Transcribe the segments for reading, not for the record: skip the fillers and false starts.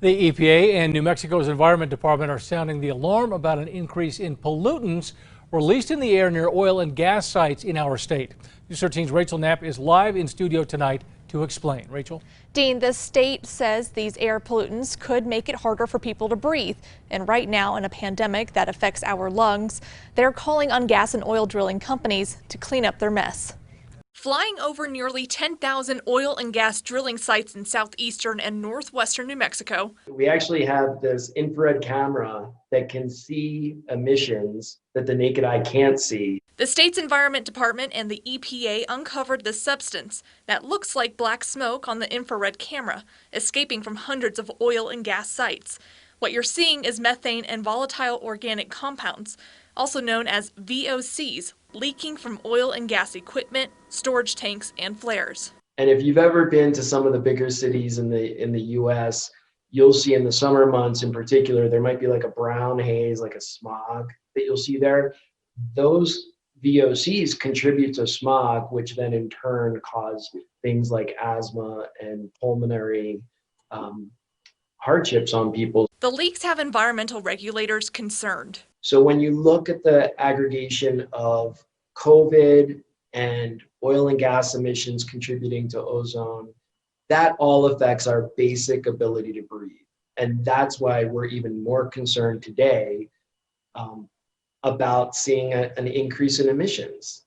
The EPA and New Mexico's Environment Department are sounding the alarm about an increase in pollutants released in the air near oil and gas sites in our state. News 13's Rachel Knapp is live in studio tonight to explain. Rachel? Dean, the state says these air pollutants could make it harder for people to breathe. And right now, in a pandemic that affects our lungs, they're calling on gas and oil drilling companies to clean up their mess. Flying over nearly 10,000 oil and gas drilling sites in southeastern and northwestern New Mexico. We actually have this infrared camera that can see emissions that the naked eye can't see. The state's Environment Department and the EPA uncovered the substance that looks like black smoke on the infrared camera, escaping from hundreds of oil and gas sites. What you're seeing is methane and volatile organic compounds, also known as VOCs, leaking from oil and gas equipment, storage tanks, and flares. And if you've ever been to some of the bigger cities in the US, you'll see in the summer months in particular, there might be like a brown haze, like a smog that you'll see there. Those VOCs contribute to smog, which then in turn cause things like asthma and pulmonary hardships on people. The leaks have environmental regulators concerned. So when you look at the aggregation of COVID and oil and gas emissions contributing to ozone, that all affects our basic ability to breathe. And that's why we're even more concerned today about seeing an increase in emissions,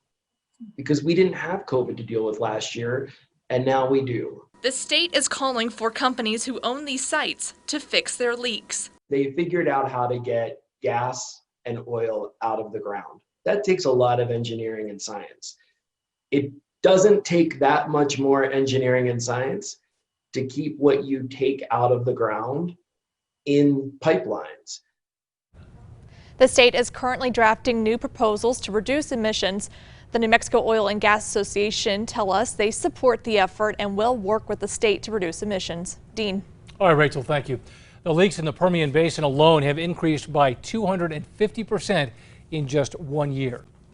because we didn't have COVID to deal with last year, and now we do. The state is calling for companies who own these sites to fix their leaks. They figured out how to get gas and oil out of the ground. That takes a lot of engineering and science. It doesn't take that much more engineering and science to keep what you take out of the ground in pipelines. The state is currently drafting new proposals to reduce emissions. The New Mexico Oil and Gas Association tell us they support the effort and will work with the state to reduce emissions. Dean. All right, Rachel, thank you. The leaks in the Permian Basin alone have increased by 250% in just 1 year.